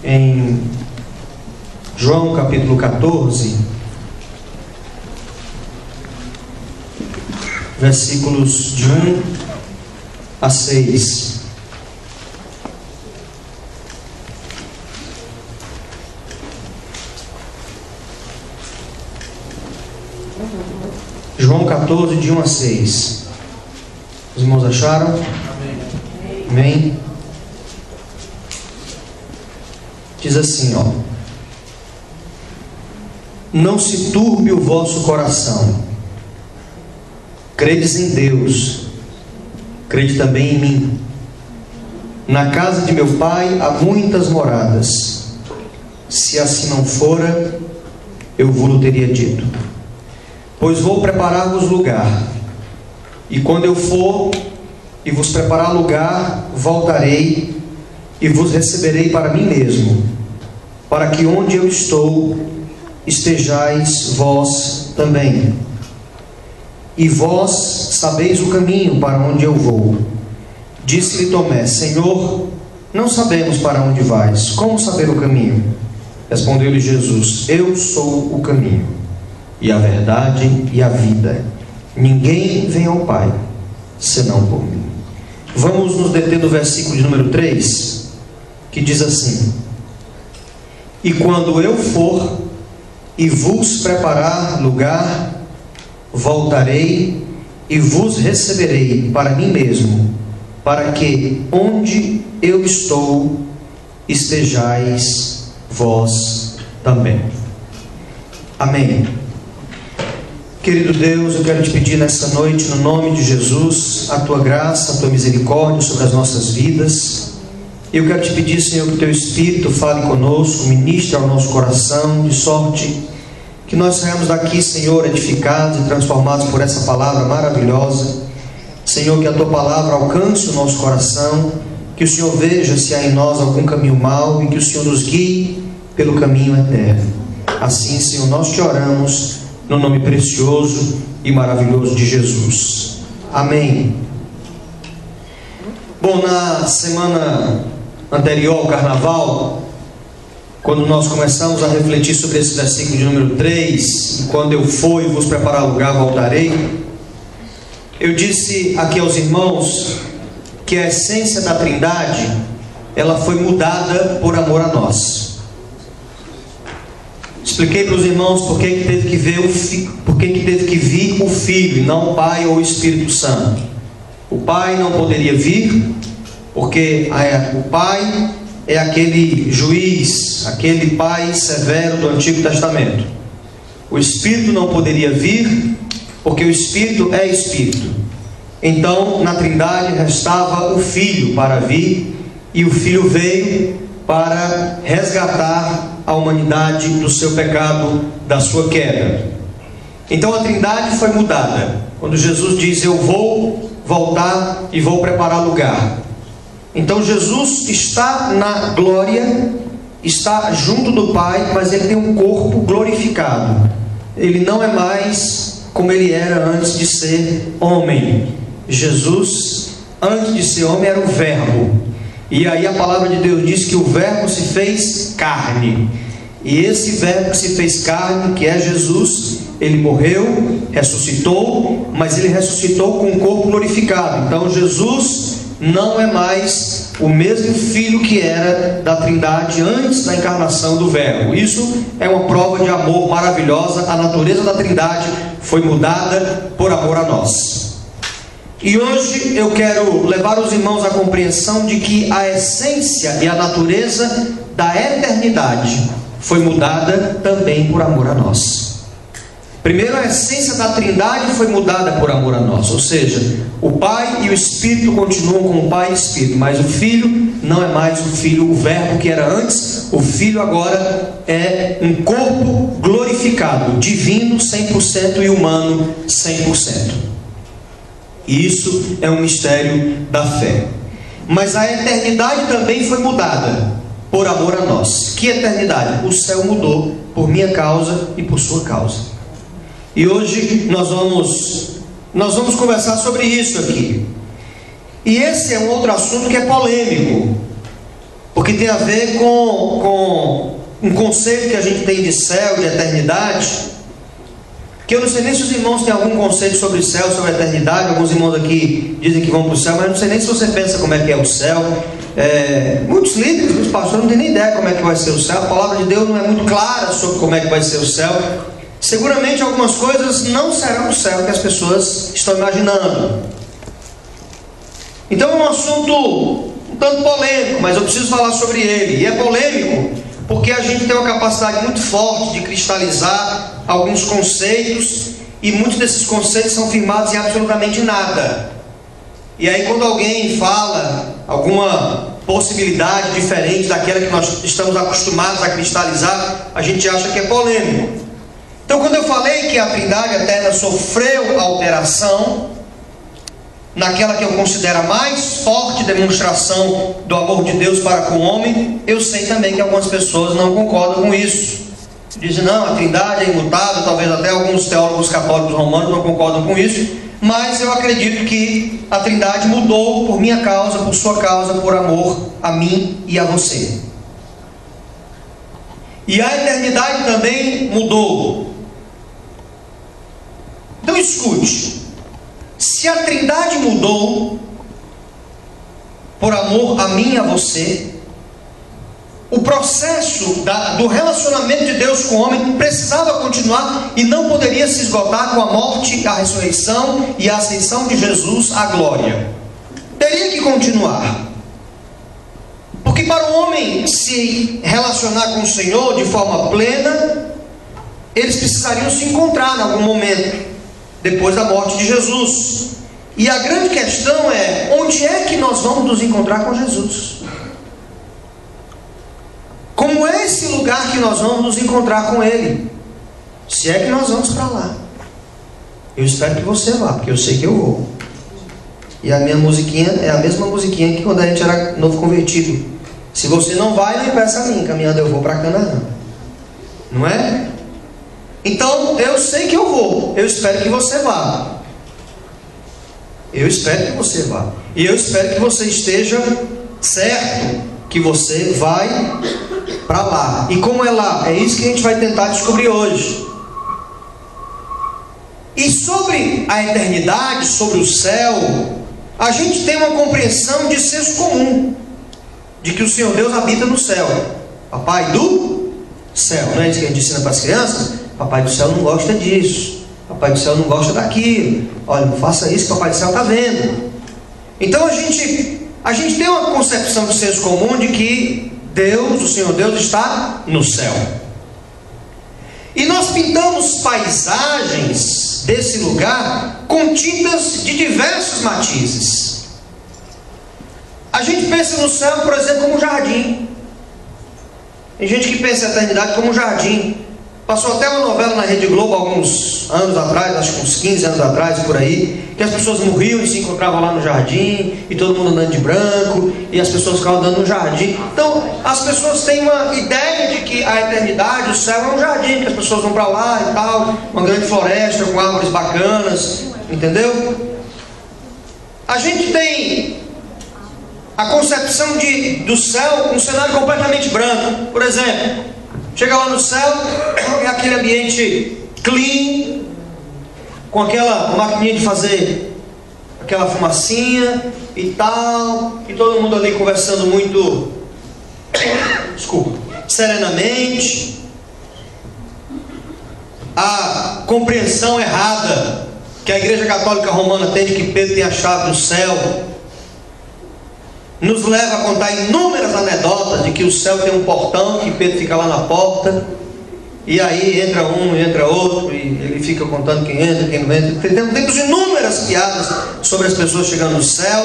em João capítulo 14, versículos de 1 a 6. João 14, de 1 a 6. Os irmãos acharam? Amém. Amém. Diz assim, ó: não se turbe o vosso coração. Credes em Deus, crede também em mim. Na casa de meu Pai há muitas moradas. Se assim não fora, eu vos teria dito. Pois vou preparar-vos lugar. E quando eu for e vos preparar lugar, voltarei e vos receberei para mim mesmo, para que onde eu estou, estejais vós também. E vós sabeis o caminho para onde eu vou. Disse-lhe Tomé: Senhor, não sabemos para onde vais. Como saber o caminho? Respondeu-lhe Jesus: Eu sou o caminho, e a verdade e a vida. Ninguém vem ao Pai, senão por mim. Vamos nos deter no versículo de número 3, que diz assim: e quando eu for e vos preparar lugar, voltarei e vos receberei para mim mesmo, para que onde eu estou, estejais vós também. Amém. Querido Deus, eu quero te pedir nessa noite, no nome de Jesus, a tua graça, a tua misericórdia sobre as nossas vidas. Eu quero te pedir, Senhor, que o teu Espírito fale conosco, ministre ao nosso coração, de sorte que nós saímos daqui, Senhor, edificados e transformados por essa palavra maravilhosa. Senhor, que a tua palavra alcance o nosso coração, que o Senhor veja se há em nós algum caminho mau e que o Senhor nos guie pelo caminho eterno. Assim, Senhor, nós te oramos no nome precioso e maravilhoso de Jesus. Amém. Bom, na semana anterior ao Carnaval, quando nós começamos a refletir sobre esse versículo de número 3, e quando eu for e vos preparar lugar, voltarei, eu disse aqui aos irmãos que a essência da Trindade, ela foi mudada por amor a nós. Expliquei para os irmãos por que teve que vir o Filho, e não o Pai ou o Espírito Santo. O Pai não poderia vir, porque o Pai é aquele juiz, aquele Pai severo do Antigo Testamento. O Espírito não poderia vir, porque o Espírito é Espírito. Então, na Trindade restava o Filho para vir, e o Filho veio para resgatar a humanidade do seu pecado, da sua queda. Então a Trindade foi mudada quando Jesus diz: eu vou voltar e vou preparar lugar. Então Jesus está na glória, está junto do Pai, mas ele tem um corpo glorificado. Ele não é mais como ele era antes de ser homem. Jesus, antes de ser homem, era o Verbo. E aí a palavra de Deus diz que o Verbo se fez carne. E esse Verbo que se fez carne, que é Jesus, ele morreu, ressuscitou, mas ele ressuscitou com um corpo glorificado. Então Jesus não é mais o mesmo Filho que era da Trindade antes da encarnação do Verbo. Isso é uma prova de amor maravilhosa. A natureza da Trindade foi mudada por amor a nós. E hoje eu quero levar os irmãos à compreensão de que a essência e a natureza da eternidade foi mudada também por amor a nós. Primeiro, a essência da Trindade foi mudada por amor a nós, ou seja, o Pai e o Espírito continuam como Pai e Espírito, mas o Filho não é mais o Filho, o Verbo que era antes. O Filho agora é um corpo glorificado, divino 100% e humano 100%. E isso é um mistério da fé. Mas a eternidade também foi mudada por amor a nós. Que eternidade? O céu mudou por minha causa e por sua causa. E hoje nós vamos conversar sobre isso aqui. E esse é um outro assunto que é polêmico. porque tem a ver com um conceito que a gente tem de céu, de eternidade, que eu não sei nem se os irmãos têm algum conceito sobre céu, sobre eternidade. Alguns irmãos aqui dizem que vão para o céu, mas eu não sei nem se você pensa como é que é o céu. Muitos líderes, muitos pastores não têm nem ideia como é que vai ser o céu. A palavra de Deus não é muito clara sobre como é que vai ser o céu. Seguramente algumas coisas não serão o céu que as pessoas estão imaginando. Então é um assunto um tanto polêmico, mas eu preciso falar sobre ele. E é polêmico porque a gente tem uma capacidade muito forte de cristalizar alguns conceitos, e muitos desses conceitos são firmados em absolutamente nada. E aí, quando alguém fala alguma possibilidade diferente daquela que nós estamos acostumados a cristalizar, a gente acha que é polêmico. Então, quando eu falei que a Trindade eterna sofreu alteração, naquela que eu considero a mais forte demonstração do amor de Deus para com o homem, eu sei também que algumas pessoas não concordam com isso. Dizem, não, a Trindade é imutável. Talvez até alguns teólogos católicos romanos não concordam com isso, mas eu acredito que a Trindade mudou por minha causa, por sua causa, por amor a mim e a você. E a eternidade também mudou. Então escute, se a Trindade mudou por amor a mim e a você, o processo do relacionamento de Deus com o homem precisava continuar e não poderia se esgotar com a morte, a ressurreição e a ascensão de Jesus à glória. Teria que continuar. Porque para o homem se relacionar com o Senhor de forma plena, eles precisariam se encontrar em algum momento, depois da morte de Jesus. E a grande questão é, onde é que nós vamos nos encontrar com Jesus? Como é esse lugar que nós vamos nos encontrar com Ele? Se é que nós vamos para lá. Eu espero que você vá, porque eu sei que eu vou. E a minha musiquinha é a mesma musiquinha que quando a gente era novo convertido. Se você não vai, não impeça a mim, caminhando eu vou para Canaã. Não é? Então, eu sei que eu vou. Eu espero que você vá. Eu espero que você vá. E eu espero que você esteja certo que você vai para lá. E como é lá? É isso que a gente vai tentar descobrir hoje. E sobre a eternidade, sobre o céu, a gente tem uma compreensão de senso comum, de que o Senhor Deus habita no céu. Papai do céu. Não é isso que a gente ensina para as crianças? Papai do céu não gosta disso. Papai do céu não gosta daquilo. Olha, não faça isso que o Papai do céu está vendo. Então a gente tem uma concepção de senso comum de que Deus, o Senhor Deus, está no céu. E nós pintamos paisagens desse lugar com tintas de diversos matizes. A gente pensa no céu, por exemplo, como um jardim. Tem gente que pensa a eternidade como um jardim. Passou até uma novela na Rede Globo alguns anos atrás, acho que uns 15 anos atrás, por aí, que as pessoas morriam e se encontravam lá no jardim, e todo mundo andando de branco, e as pessoas ficavam andando no jardim. Então, as pessoas têm uma ideia de que a eternidade, o céu é um jardim, que as pessoas vão para lá e tal, uma grande floresta com árvores bacanas, entendeu? A gente tem a concepção do céu, um cenário completamente branco. Por exemplo, chega lá no céu, é aquele ambiente clean, com aquela maquininha de fazer aquela fumacinha e tal, e todo mundo ali conversando muito, serenamente. A compreensão errada que a Igreja Católica Romana tem de que Pedro tem a chave do céu nos leva a contar inúmeras anedotas de que o céu tem um portão, que Pedro fica lá na porta, e aí entra um e entra outro, e ele fica contando quem entra, quem não entra. Temos inúmeras piadas sobre as pessoas chegando no céu.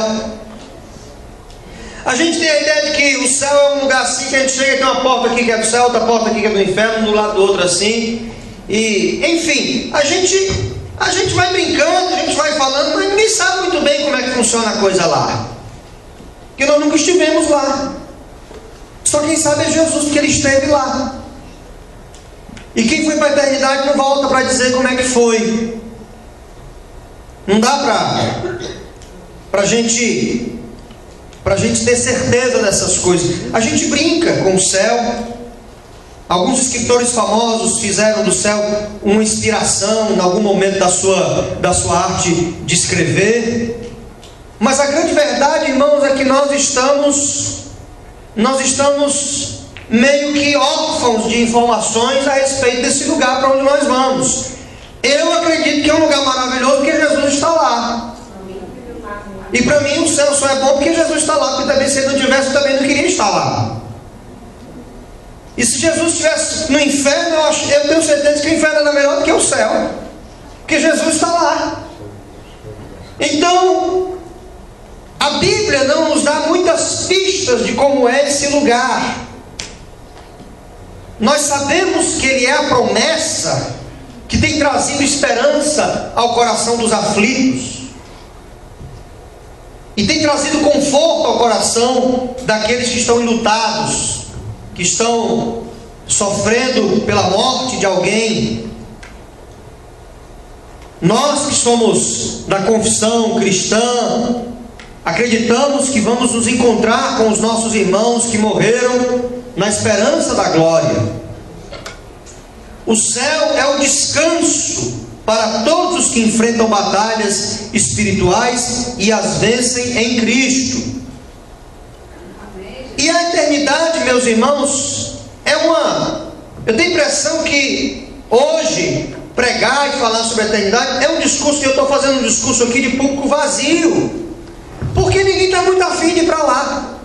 A gente tem a ideia de que o céu é um lugar assim, que a gente chega e tem uma porta aqui que é do céu, outra porta aqui que é do inferno, do lado do outro assim. E, enfim, a gente vai brincando, a gente vai falando, mas ninguém sabe muito bem como é que funciona a coisa lá. Porque nós nunca estivemos lá. Só quem sabe é Jesus, porque Ele esteve lá. E quem foi para a eternidade não volta para dizer como é que foi. Não dá para a gente para a gente ter certeza dessas coisas. A gente brinca com o céu. Alguns escritores famosos fizeram do céu uma inspiração em algum momento da sua arte de escrever. Mas a grande verdade, irmãos, é que nós estamos meio que órfãos de informações a respeito desse lugar para onde nós vamos. Eu acredito que é um lugar maravilhoso porque Jesus está lá. E para mim o céu só é bom porque Jesus está lá, porque também se ele não tivesse, eu também não queria estar lá. E se Jesus estivesse no inferno, eu tenho certeza que o inferno era melhor do que o céu, porque Jesus está lá. Então, a Bíblia não nos dá muitas pistas de como é esse lugar. Nós sabemos que ele é a promessa que tem trazido esperança ao coração dos aflitos, e tem trazido conforto ao coração daqueles que estão enlutados, que estão sofrendo pela morte de alguém. Nós que somos da confissão cristã, acreditamos que vamos nos encontrar com os nossos irmãos que morreram na esperança da glória. O céu é o descanso para todos os que enfrentam batalhas espirituais e as vencem em Cristo. E a eternidade, meus irmãos, eu tenho a impressão que hoje pregar e falar sobre a eternidade é um discurso, que eu estou fazendo um discurso aqui de público vazio, porque ninguém está muito afim de ir para lá.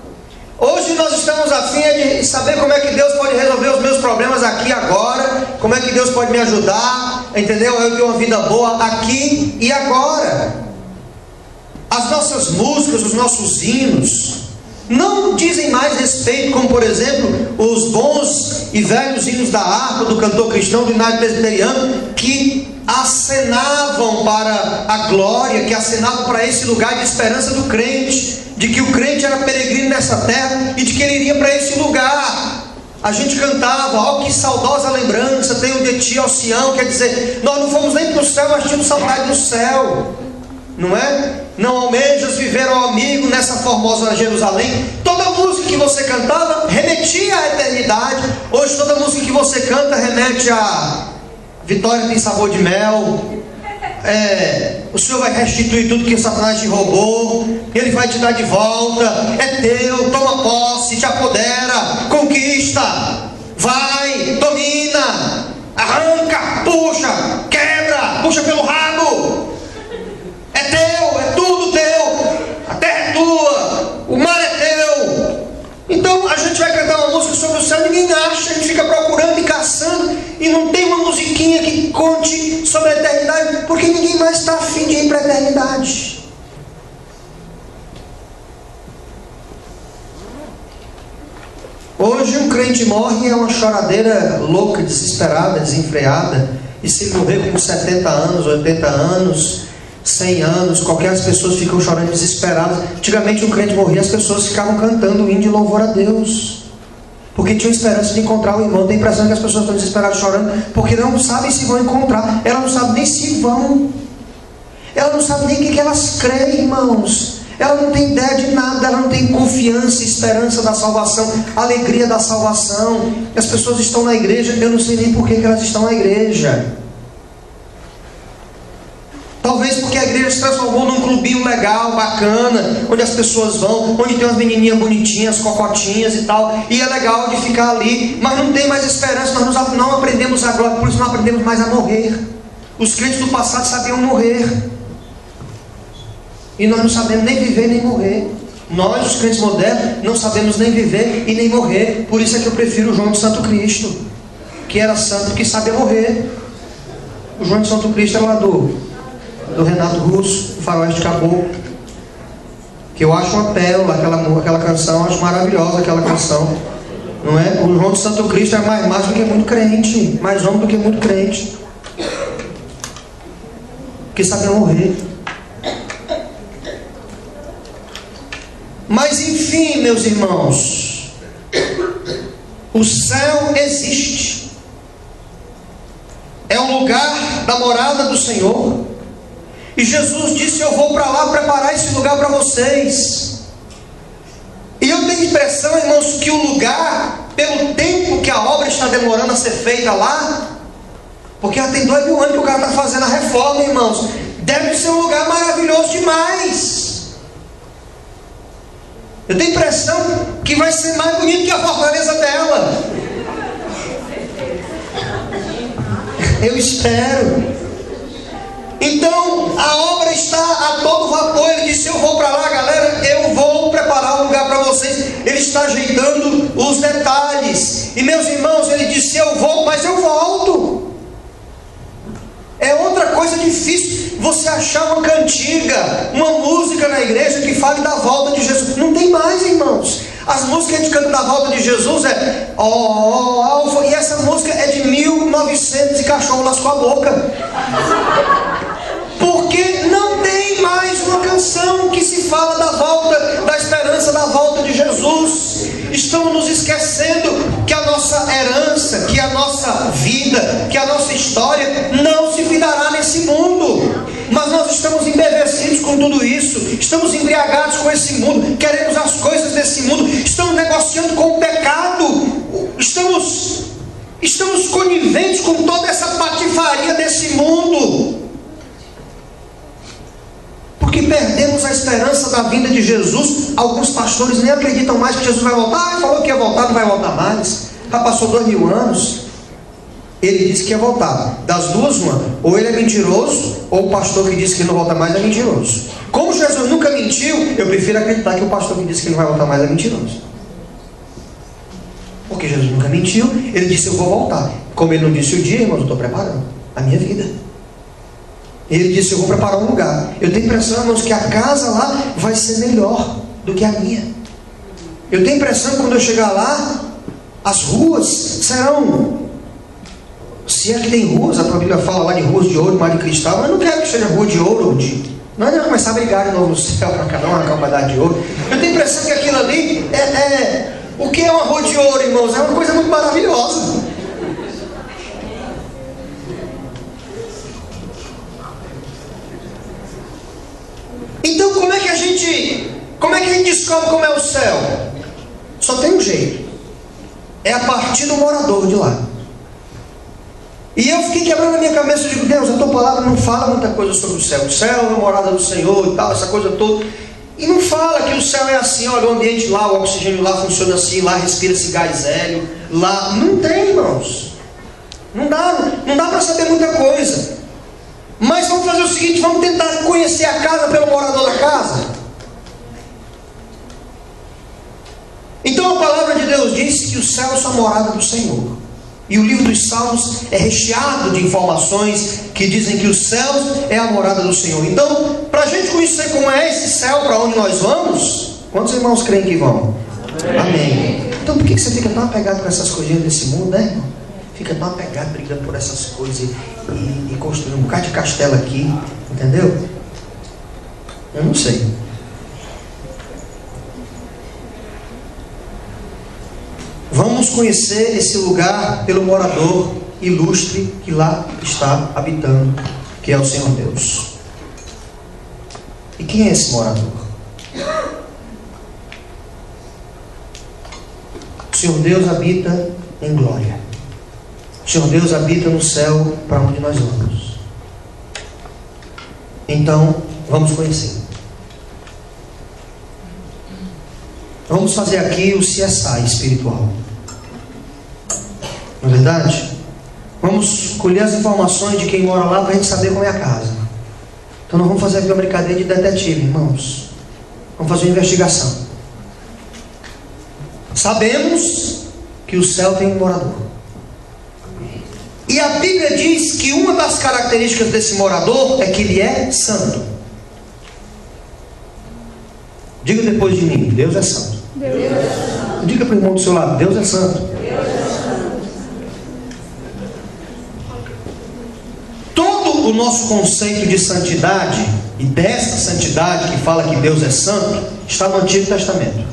Hoje nós estamos afim de saber como é que Deus pode resolver os meus problemas aqui agora, como é que Deus pode me ajudar, entendeu? Eu ter uma vida boa aqui e agora. As nossas músicas, os nossos hinos não dizem mais respeito, como por exemplo os bons e velhos hinos da harpa do cantor cristão do Inário Presbiteriano, que acenavam para a glória, que acenavam para esse lugar de esperança do crente, de que o crente era peregrino nessa terra e de que ele iria para esse lugar. A gente cantava: ó, que saudosa lembrança tenho de ti, ó Sião. Quer dizer, nós não fomos nem para o céu, mas tínhamos saudade do céu, não é? Não almejas viver, ó amigo, nessa formosa Jerusalém. Toda música que você cantava remetia à eternidade. Hoje toda música que você canta remete a vitória tem sabor de mel. O Senhor vai restituir tudo que Satanás te roubou, Ele vai te dar de volta, é teu, toma posse, te apodera, conquista, vai, domina, arranca, puxa, quebra, puxa pelo rabo, é teu, é tudo teu, a terra é tua, o mar é teu. Então a gente vai cantar uma música sobre o céu, ninguém acha, a gente fica procurando e caçando, e não tem uma musiquinha que conte sobre a eternidade, porque ninguém mais está afim de ir para a eternidade. Hoje um crente morre, é uma choradeira louca, desesperada, desenfreada, e se morrer com 70 anos, 80 anos, 100 anos, as pessoas ficam chorando desesperadas. Antigamente um crente morria, as pessoas ficavam cantando o hino de louvor a Deus, porque tinham esperança de encontrar o irmão. Tem a impressão que as pessoas estão desesperadas chorando, porque não sabem se vão encontrar. Elas não sabem nem se vão. Elas não sabem nem o que elas creem, irmãos. Ela não tem ideia de nada, ela não tem confiança, esperança da salvação, alegria da salvação. As pessoas estão na igreja, eu não sei nem por que elas estão na igreja. Talvez porque a igreja se transformou num clubinho legal, bacana, onde as pessoas vão, onde tem umas menininhas bonitinhas, cocotinhas e tal, e é legal de ficar ali, mas não tem mais esperança. Nós não aprendemos a glória, por isso não aprendemos mais a morrer. Os crentes do passado sabiam morrer, e nós não sabemos nem viver nem morrer. Nós, os crentes modernos, não sabemos nem viver e nem morrer. Por isso é que eu prefiro o João de Santo Cristo, que era santo, que sabia morrer. O João de Santo Cristo era lá do Renato Russo, o Faroeste Caboclo, que eu acho uma pérola, aquela canção, eu acho maravilhosa aquela canção, não é? O João de Santo Cristo é mais macho do que muito crente, mais homem do que muito crente, que sabia morrer. Mas enfim, meus irmãos, o céu existe, é o lugar da morada do Senhor. E Jesus disse: eu vou para lá preparar esse lugar para vocês. tem impressão, irmãos, que o lugar, pelo tempo que a obra está demorando a ser feita lá, porque já tem 2 mil anos que o cara está fazendo a reforma, irmãos, deve ser um lugar maravilhoso demais. Eu tenho a impressão que vai ser mais bonito que a fortaleza dela. Eu espero. Então a obra está a todo vapor. Ele disse: eu vou para lá, galera, eu vou preparar um lugar para vocês. Ele está ajeitando os detalhes. E meus irmãos, ele disse: eu vou, mas eu volto. É outra coisa difícil você achar uma cantiga, uma música na igreja que fale da volta de Jesus. Não tem mais, irmãos. As músicas que a gente canta da volta de Jesus é Alfa, e essa música é de 1900 e cachorro lascou a boca. Porque não tem mais uma canção que se fala da volta, da esperança da volta de Jesus. Estamos nos esquecendo que a nossa herança, que a nossa vida, que a nossa história não se findará nesse mundo. Mas nós estamos embevecidos com tudo isso, estamos embriagados com esse mundo, queremos as coisas desse mundo, estamos negociando com o pecado, estamos coniventes com toda essa patifaria desse mundo, porque perdemos a esperança da vinda de Jesus. Alguns pastores nem acreditam mais que Jesus vai voltar. Falou que ia voltar, não vai voltar mais, já passou 2 mil anos. Ele disse que ia voltar. Das duas, uma: ou ele é mentiroso, ou o pastor que disse que não volta mais é mentiroso. Como Jesus nunca mentiu, eu prefiro acreditar que o pastor que disse que não vai voltar mais é mentiroso. Porque Jesus nunca mentiu. Ele disse: eu vou voltar. Como ele não disse o dia, irmãos, eu estou preparando a minha vida. Ele disse: eu vou preparar um lugar. Eu tenho a impressão, irmãos, que a casa lá vai ser melhor do que a minha. Eu tenho a impressão que quando eu chegar lá, as ruas serão... Se é que tem ruas, a Bíblia fala lá de ruas de ouro, mar de cristal, mas eu não quero que seja rua de ouro ou de... Nós não vamos começar a brigar de novo no céu para cada um arrancar um pedaço de ouro. Eu tenho a impressão que aquilo ali o que é uma rua de ouro, irmãos? É uma coisa muito maravilhosa. Então como é que a gente descobre como é o céu? Só tem um jeito. É a partir do morador de lá. E eu fiquei quebrando a minha cabeça. Eu digo: Deus, a tua palavra não fala muita coisa sobre o céu. O céu é a morada do Senhor e tal, essa coisa toda. E não fala que o céu é assim, olha, o ambiente lá, o oxigênio lá funciona assim, lá respira-se gás hélio, lá... Não tem, irmãos. Não dá para saber muita coisa. Mas vamos fazer o seguinte: vamos tentar conhecer a casa pelo morador da casa. Então a palavra de Deus diz que o céu é a morada do Senhor. E o livro dos Salmos é recheado de informações que dizem que os céus é a morada do Senhor. Então, para a gente conhecer como é esse céu, para onde nós vamos, quantos irmãos creem que vão? Amém. Então por que você fica tão apegado com essas coisinhas desse mundo, né, irmão? Fica tão apegado, brigando por essas coisas e construindo um bocado de castelo aqui, entendeu? Eu não sei. Vamos conhecer esse lugar pelo morador ilustre que lá está habitando, que é o Senhor Deus. E quem é esse morador? O Senhor Deus habita em glória. O Senhor Deus habita no céu para onde nós vamos. Então, vamos conhecer. Vamos fazer aqui o CSI espiritual. Não é verdade? Vamos colher as informações de quem mora lá para a gente saber como é a casa. Então nós vamos fazer aqui uma brincadeira de detetive, irmãos. Vamos fazer uma investigação. Sabemos que o céu tem um morador. E a Bíblia diz que uma das características desse morador é que ele é santo. Diga depois de mim: Deus é santo. Deus é santo. Diga para o irmão do seu lado: Deus é santo. Deus é santo. Todo o nosso conceito de santidade, e dessa santidade que fala que Deus é santo, está no Antigo Testamento.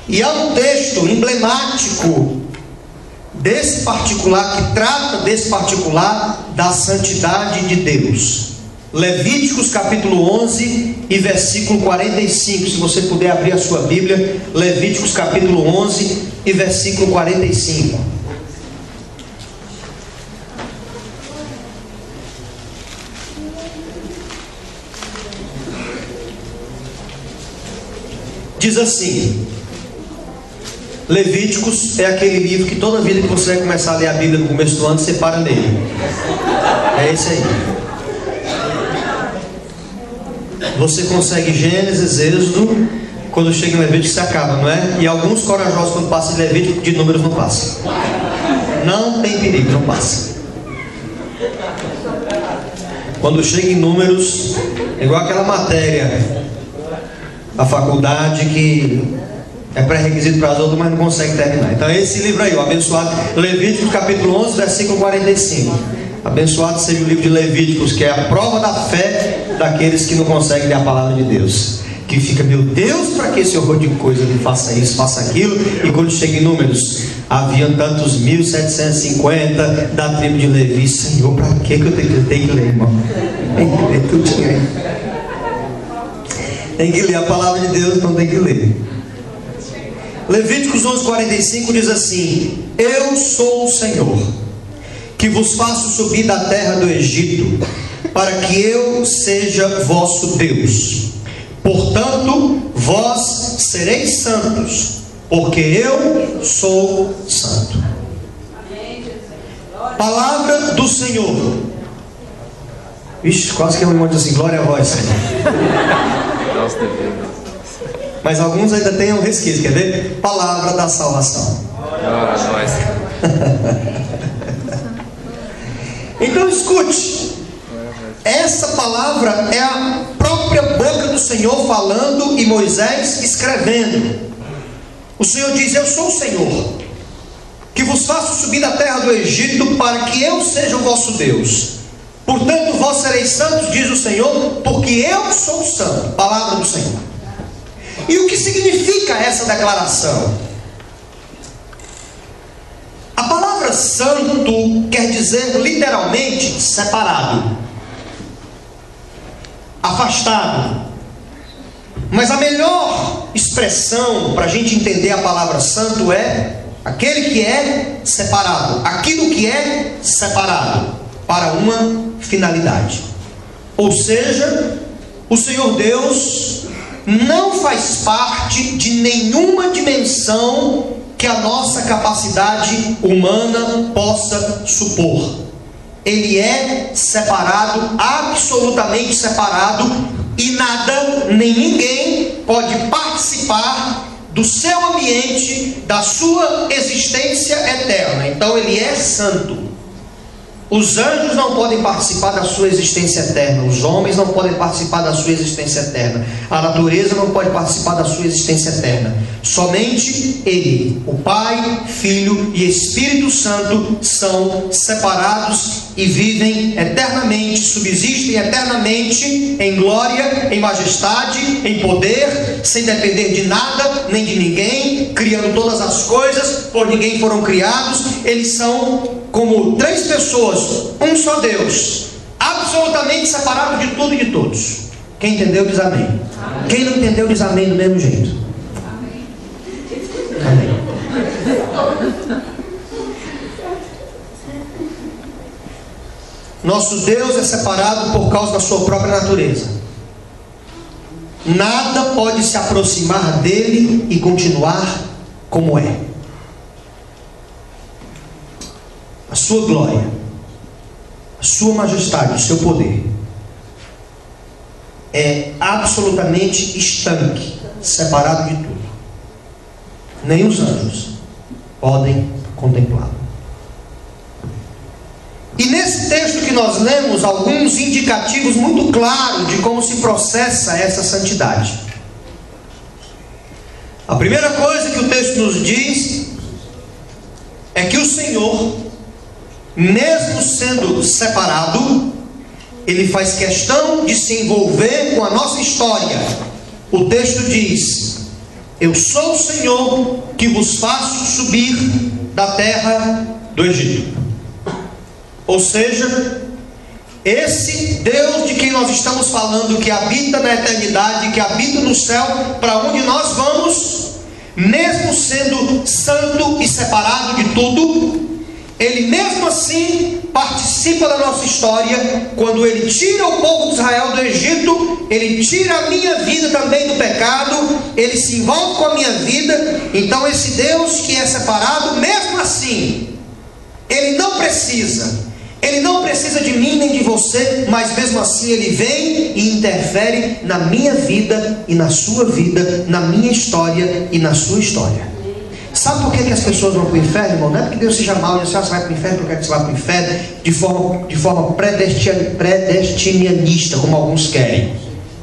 E há um texto emblemático desse particular, que trata desse particular da santidade de Deus. Levíticos capítulo 11 e versículo 45. Se você puder abrir a sua Bíblia, Levíticos capítulo 11 e versículo 45. Diz assim, Levíticos é aquele livro que toda vida que você vai começar a ler a Bíblia no começo do ano, você para nele. É esse aí. Você consegue Gênesis, Êxodo, quando chega em Levítico você acaba, não é? E alguns corajosos quando passam de Levítico, de Números não passam. Não tem perigo, não passa. Quando chega em Números, é igual aquela matéria da faculdade que é pré-requisito para as outras, mas não consegue terminar. Então é esse livro aí, o abençoado Levíticos capítulo 11, versículo 45. Abençoado seja o livro de Levíticos, que é a prova da fé daqueles que não conseguem ler a palavra de Deus, que fica, meu Deus, para que esse horror de coisa, ele faça isso, faça aquilo. E quando chega em Números, haviam tantos 1750 da tribo de Levi. Senhor, para que eu tenho que ler, irmão? Tem que ler tudinho aí. Tem que ler a palavra de Deus, então tem que ler. Levíticos 11:45 diz assim: eu sou o Senhor, que vos faço subir da terra do Egito, para que eu seja vosso Deus. Portanto, vós sereis santos, porque eu sou santo. Palavra do Senhor. Vixe, quase que eu me assim, glória a vós, Senhor. Mas alguns ainda têm um resquício, quer ver? Palavra da salvação. Glória a vós. Então escute, essa palavra é a própria boca do Senhor falando e Moisés escrevendo. O Senhor diz: eu sou o Senhor, que vos faço subir da terra do Egito, para que eu seja o vosso Deus. Portanto, vós sereis santos, diz o Senhor, porque eu sou santo. Palavra do Senhor. E o que significa essa declaração? A palavra santo quer dizer literalmente separado, afastado. Mas a melhor expressão para a gente entender a palavra santo é aquele que é separado, aquilo que é separado para uma finalidade. Ou seja, o Senhor Deus não faz parte de nenhuma dimensão que a nossa capacidade humana possa supor. Ele é separado, absolutamente separado, e nada, nem ninguém pode participar do seu ambiente, da sua existência eterna. Então ele é santo. Os anjos não podem participar da sua existência eterna. Os homens não podem participar da sua existência eterna. A natureza não pode participar da sua existência eterna. Somente Ele, o Pai, Filho e Espírito Santo, são separados e vivem eternamente, subsistem eternamente em glória, em majestade, em poder, sem depender de nada, nem de ninguém, criando todas as coisas, por ninguém foram criados. Eles são como três pessoas, um só Deus, absolutamente separado de tudo e de todos. Quem entendeu diz amém. Amém. Quem não entendeu diz amém do mesmo jeito. Amém. Amém. Nosso Deus é separado por causa da sua própria natureza. Nada pode se aproximar dele e continuar como é. A sua glória, a sua majestade, o seu poder é absolutamente estanque, separado de tudo. Nem os anjos podem contemplá-lo. E nesse texto que nós lemos, alguns indicativos muito claros de como se processa essa santidade. A primeira coisa que o texto nos diz é que o Senhor, mesmo sendo separado, Ele faz questão de se envolver com a nossa história. O texto diz: eu sou o Senhor que vos faço subir da terra do Egito. Ou seja, Esse Deus de quem nós estamos falando, que habita na eternidade, que habita no céu, para onde nós vamos, mesmo sendo santo e separado de tudo, Ele mesmo assim participa da nossa história. Quando Ele tira o povo de Israel do Egito, Ele tira a minha vida também do pecado, Ele se envolve com a minha vida. Então esse Deus que é separado, mesmo assim, Ele não precisa de mim nem de você, mas mesmo assim Ele vem e interfere na minha vida e na sua vida, na minha história e na sua história. Sabe por que as pessoas vão para o inferno, irmão? Não é porque Deus seja mau e diz assim, você vai para o inferno, eu quero que você vá para o inferno de forma predestinianista, como alguns querem,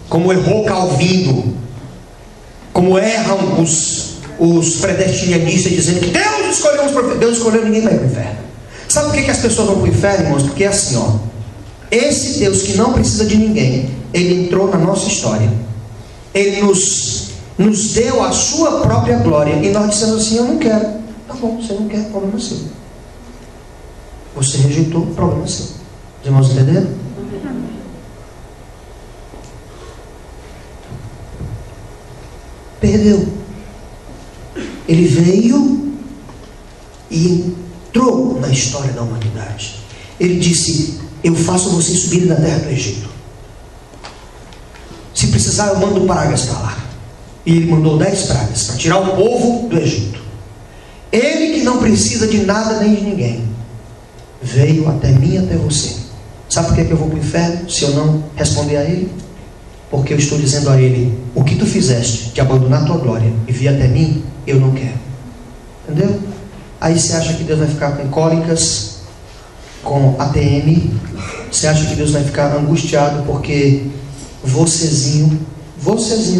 como errou Calvino, como erram os predestinianistas, dizendo que Deus escolheu ninguém para ir para o inferno. Sabe por que as pessoas vão para o inferno, irmãos? Porque é assim, ó, esse Deus que não precisa de ninguém, Ele entrou na nossa história, Ele nos deu a sua própria glória, e nós dissemos assim, eu não quero. Tá bom, você não quer, problema seu. Você rejeitou, problema seu. Os irmãos entenderam? Perdeu. Ele veio e entrou na história da humanidade. Ele disse, eu faço vocês subirem da terra do Egito. Se precisar eu mando pragas para lá. E Ele mandou 10 pragas para tirar o povo do Egito. Ele que não precisa de nada nem de ninguém, veio até mim e até você. Sabe por que eu vou para o inferno se eu não responder a Ele? Porque eu estou dizendo a Ele, o que tu fizeste de abandonar a tua glória e vir até mim, eu não quero. Entendeu? Aí você acha que Deus vai ficar com cólicas, com ATM, você acha que Deus vai ficar angustiado porque vocêzinho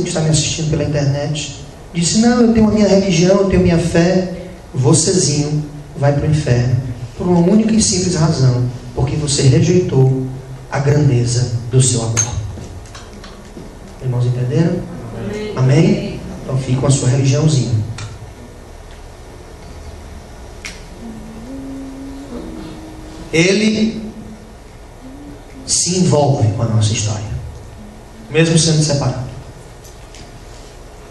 que está me assistindo pela internet disse, não, eu tenho a minha religião, eu tenho a minha fé. Vocêzinho vai para o inferno por uma única e simples razão, porque você rejeitou a grandeza do seu amor. Irmãos, entenderam? Amém? Amém? Então fique com a sua religiãozinha. Ele se envolve com a nossa história, mesmo sendo separado.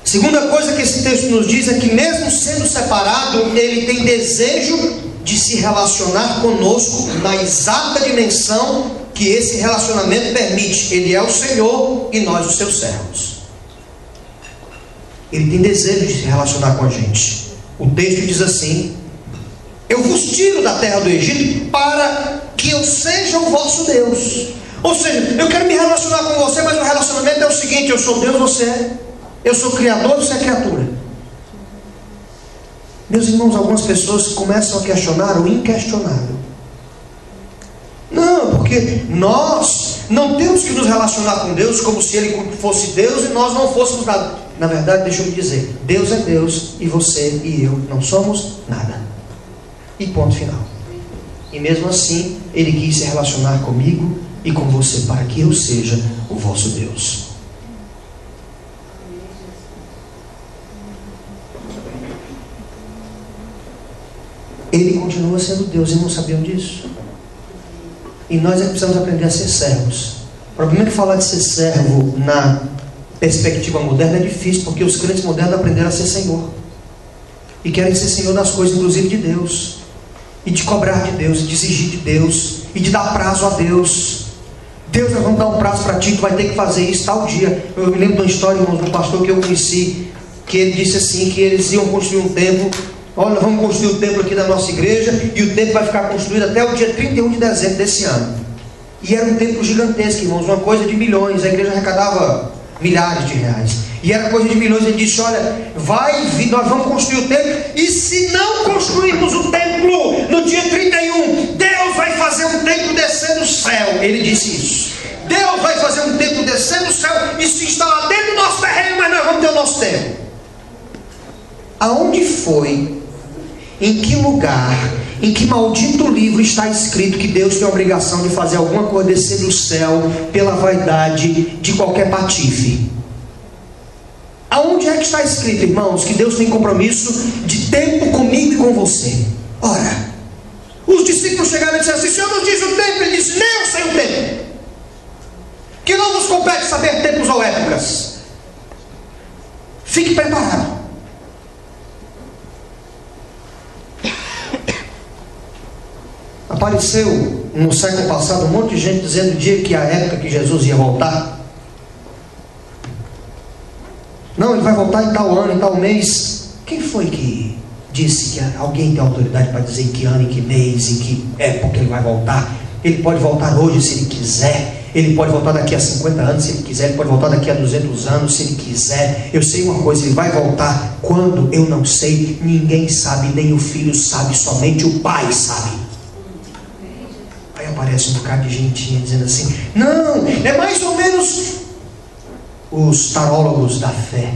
Segunda coisa que esse texto nos diz é que mesmo sendo separado, Ele tem desejo de se relacionar conosco na exata dimensão que esse relacionamento permite. Ele é o Senhor e nós os seus servos. Ele tem desejo de se relacionar com a gente. O texto diz assim, eu vos tiro da terra do Egito para que eu seja o vosso Deus. Ou seja, eu quero me relacionar com você, mas o relacionamento é o seguinte, eu sou Deus, você é. Eu sou criador, você é criatura. Meus irmãos, algumas pessoas começam a questionar o inquestionável. Não, porque nós não temos que nos relacionar com Deus como se Ele fosse Deus e nós não fôssemos nada. Na verdade, deixa eu me dizer, Deus é Deus e você e eu não somos nada. E ponto final. E mesmo assim, Ele quis se relacionar comigo e com você para que eu seja o vosso Deus. Ele continua sendo Deus e não sabiam disso. E nós é que precisamos aprender a ser servos. O problema é que falar de ser servo na perspectiva moderna é difícil, porque os crentes modernos aprenderam a ser Senhor. E querem ser Senhor das coisas, inclusive de Deus. E de cobrar de Deus, e de exigir de Deus, e de dar prazo a Deus. Deus, nós vamos dar um prazo para ti, tu vai ter que fazer isso tal dia. Eu me lembro de uma história, irmãos, de um pastor que eu conheci, que ele disse assim, que eles iam construir um templo. Olha, nós vamos construir o templo aqui da nossa igreja, e o templo vai ficar construído até o dia 31 de dezembro desse ano. E era um templo gigantesco, irmãos, uma coisa de milhões. A igreja arrecadava milhares de reais. E era coisa de milhões. Ele disse, olha, nós vamos construir o templo, e se não construirmos o templo no dia 31, Deus vai fazer um templo descer do céu. Ele disse isso. Deus vai fazer um templo descer do céu e se instalar dentro do nosso terreno, mas nós vamos ter o nosso templo. Aonde foi? Em que lugar, em que maldito livro está escrito que Deus tem a obrigação de fazer alguma coisa descer do céu pela vaidade de qualquer patife? Aonde é que está escrito, irmãos, que Deus tem compromisso de tempo comigo e com você? Ora, Os discípulos chegaram e disseram assim: o Senhor nos diz o tempo. Ele disse: nem eu sei o tempo, que não nos compete saber tempos ou épocas. Fique preparado. Apareceu no século passado um monte de gente dizendo o dia que a época que Jesus ia voltar. Não, ele vai voltar em tal ano, em tal mês. Quem foi que disse que alguém tem autoridade para dizer em que ano, em que mês, em que época ele vai voltar? Ele pode voltar hoje se ele quiser. Ele pode voltar daqui a 50 anos se ele quiser. Ele pode voltar daqui a 200 anos se ele quiser. Eu sei uma coisa: ele vai voltar quando? Eu não sei. Ninguém sabe, nem o Filho sabe, somente o Pai sabe. Aí aparece um bocado de gentinha dizendo assim: não, é mais ou menos os tarólogos da fé.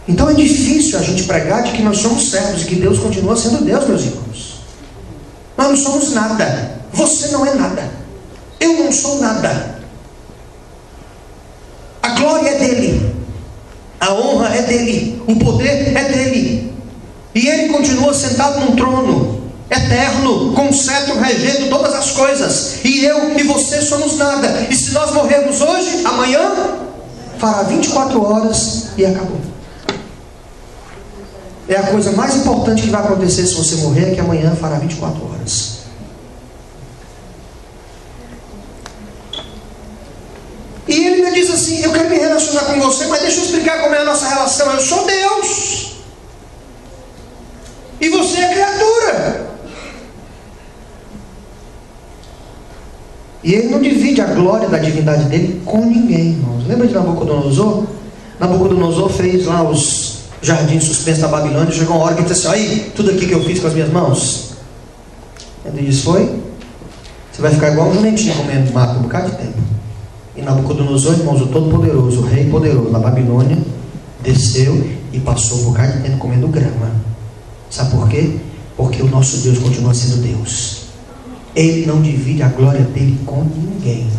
Então é difícil a gente pregar de que nós somos servos e que Deus continua sendo Deus, meus irmãos. Nós não somos nada. Você não é nada. Eu não sou nada. A glória é dele. A honra é dele. O poder é dele. E ele continua sentado num trono eterno, com cetro regendo todas as coisas. E eu e você somos nada. E se nós morrermos hoje, amanhã fará 24 horas e acabou. É a coisa mais importante que vai acontecer se você morrer, é que amanhã fará 24 horas. E ele me diz assim: eu quero me relacionar com você, mas deixa eu explicar como é a nossa relação. Eu sou Deus e você é criatura. E ele não divide a glória da divindade dele com ninguém, irmãos. Lembra de Nabucodonosor? Nabucodonosor fez lá os jardins suspensos da Babilônia. Chegou uma hora que ele disse assim: aí, tudo aqui que eu fiz com as minhas mãos. Ele disse: foi? Você vai ficar igual um jumentinho comendo mato um bocado de tempo. E Nabucodonosor, irmãos, o Todo-Poderoso, o Rei Poderoso da Babilônia, desceu e passou um bocado de tempo comendo grama. Sabe por quê? Porque o nosso Deus continua sendo Deus. Ele não divide a glória dele com ninguém.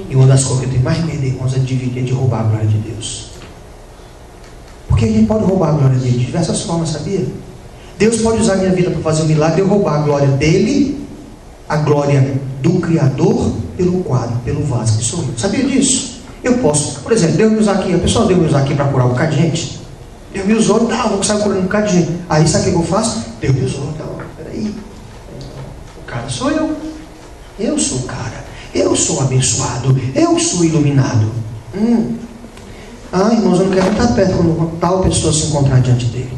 E uma das coisas que eu tenho mais medo, irmãos, é de dividir, é de roubar a glória de Deus. Porque a gente pode roubar a glória dele de diversas formas, sabia? Deus pode usar a minha vida para fazer um milagre e eu roubar a glória dele, a glória do Criador, pelo quadro, pelo vaso que sou eu. Sabia disso? Eu posso, por exemplo, Deus me usar aqui, a pessoa Deus me usar aqui para curar um bocado de gente. Deus me usou, tá, vou sair curando um bocado de gente. Aí sabe o que eu faço? Deus me usou, tá, peraí. O cara sou eu. Eu sou o cara. Eu sou abençoado. Eu sou iluminado. Ah, irmãos, eu não quero nem estar perto quando tal pessoa se encontrar diante dele.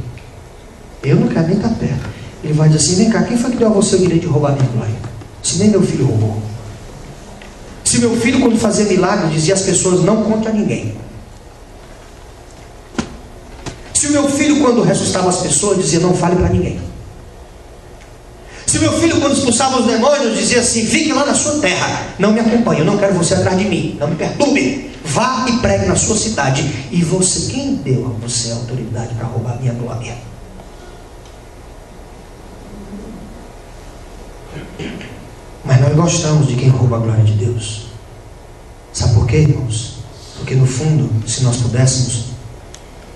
Eu não quero nem estar perto. Ele vai dizer assim: vem cá, quem foi que deu a você o direito de roubar minha glória? Se nem meu filho roubou. Se meu filho, quando fazia milagre, dizia às pessoas: não conte a ninguém. Se o meu filho, quando ressuscitava as pessoas, dizia: não fale para ninguém. Se meu filho, quando expulsava os demônios, dizia assim: fique lá na sua terra, não me acompanhe, eu não quero você atrás de mim, não me perturbe, vá e pregue na sua cidade. E você, quem deu a você a autoridade para roubar a minha glória? Mas nós gostamos de quem rouba a glória de Deus. Sabe por quê, irmãos? Porque no fundo, se nós pudéssemos,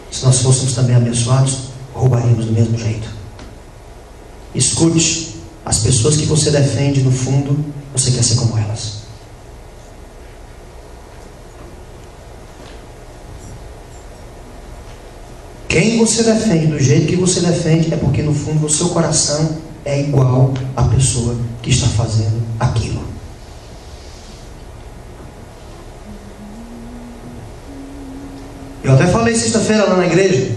se nós fôssemos também abençoados, roubaríamos do mesmo jeito. Escute, as pessoas que você defende, no fundo, você quer ser como elas. Quem você defende, do jeito que você defende, é porque no fundo o seu coração é igual à pessoa que está fazendo aquilo. Eu até falei sexta-feira lá na igreja.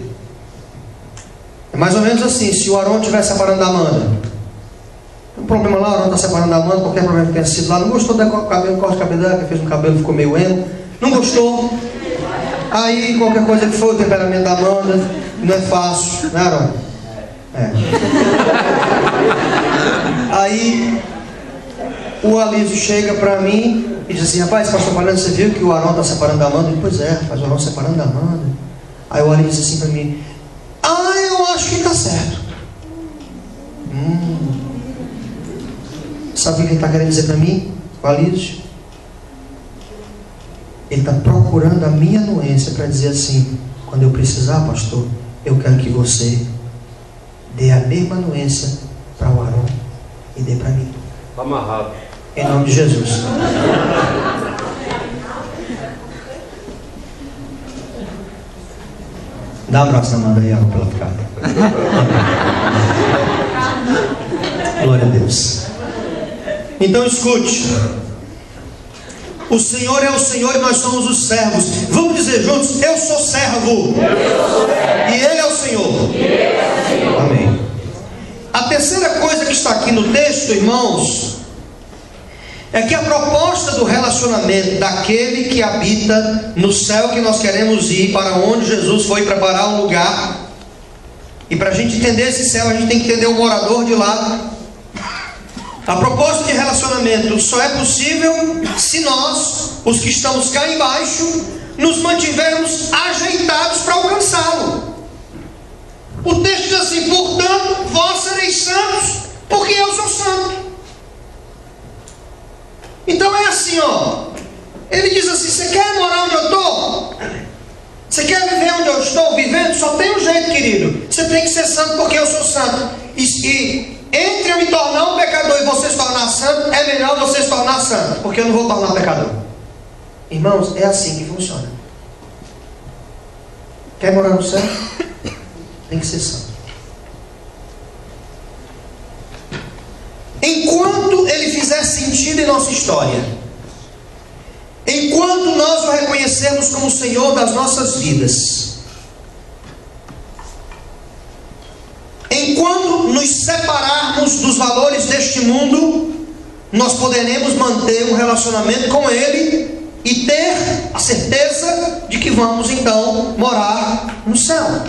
É mais ou menos assim: se o Aron estiver separando da Amanda, tem um problema lá, o Aron está separando da Amanda, qualquer problema que tenha sido lá, não gostou do cabelo, corte de cabelo dela, que fez um cabelo, ficou meio emo, não gostou. Aí qualquer coisa que for, o temperamento da Amanda, não é fácil, né, Aron? É. Aí o Alísio chega para mim e diz assim: rapaz, pastor Fernando, você viu que o Aron está separando da Amanda? Pois é, rapaz, o Aron separando da Amanda. Aí o Alísio disse assim para mim: ah, eu acho que está certo. Sabe o que ele está querendo dizer para mim, o Alísio? Ele está procurando a minha anuência para dizer assim: quando eu precisar, pastor, eu quero que você dê a mesma anuência e dê para mim. Amarrado. Em nome de Jesus. Dá um abraço na mão aí, para ela ficar. Glória a Deus. Então escute. O Senhor é o Senhor e nós somos os servos. Vamos dizer juntos: eu sou servo. E Ele é o Senhor. Amém. A terceira coisa que está aqui no texto, irmãos, é que a proposta do relacionamento daquele que habita no céu, que nós queremos ir, para onde Jesus foi preparar um lugar. E para a gente entender esse céu, a gente tem que entender o morador de lá. A proposta de relacionamento só é possível se nós, os que estamos cá embaixo, nos mantivermos ajeitados para alcançá-lo. O texto diz assim: portanto, vós sereis santos, porque eu sou santo. Então é assim, ó. Ele diz assim: você quer morar onde eu estou? Você quer viver onde eu estou vivendo? Só tem um jeito, querido. Você tem que ser santo, porque eu sou santo. E entre eu me tornar um pecador e você se tornar santo, é melhor você se tornar santo, porque eu não vou tornar pecador. Irmãos, é assim que funciona. Quer morar no céu? Tem que ser santo. Enquanto ele fizer sentido em nossa história, enquanto nós o reconhecermos como o Senhor das nossas vidas, enquanto nos separarmos dos valores deste mundo, nós poderemos manter um relacionamento com Ele e ter a certeza de que vamos então morar no céu.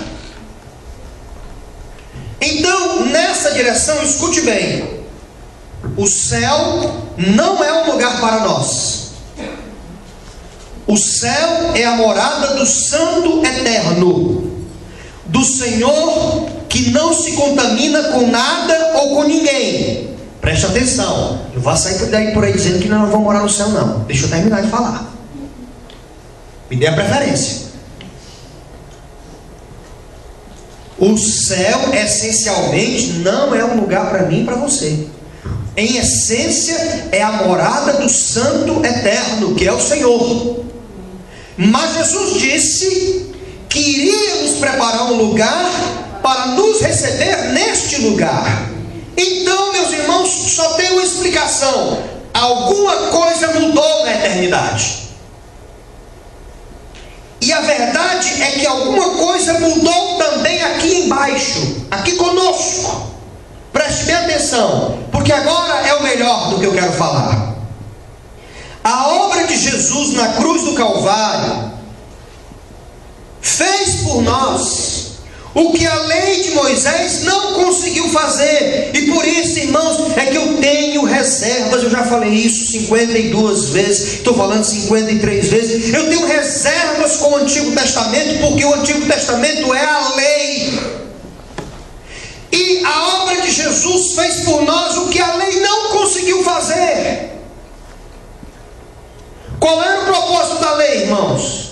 Então, nessa direção, escute bem: o céu não é um lugar para nós. O céu é a morada do Santo Eterno, do Senhor que não se contamina com nada ou com ninguém. Preste atenção, não vá sair daí por aí dizendo que nós não vamos morar no céu, não. Deixa eu terminar de falar. Me dê a preferência. O céu essencialmente não é um lugar para mim e para você. Em essência é a morada do Santo Eterno, que é o Senhor. Mas Jesus disse que iria nos preparar um lugar para nos receber neste lugar. Então, meus irmãos, só tem uma explicação: alguma coisa mudou na eternidade. E a verdade é que alguma coisa mudou também aqui embaixo, aqui conosco. Preste bem atenção, porque agora é o melhor do que eu quero falar. A obra de Jesus na cruz do Calvário fez por nós o que a lei de Moisés não conseguiu fazer. E por isso, irmãos, é que eu tenho reservas. Eu já falei isso 52 vezes, estou falando 53 vezes. Eu tenho reservas com o Antigo Testamento, porque o Antigo Testamento é a lei. E a obra de Jesus fez por nós o que a lei não conseguiu fazer. Qual era o propósito da lei, irmãos?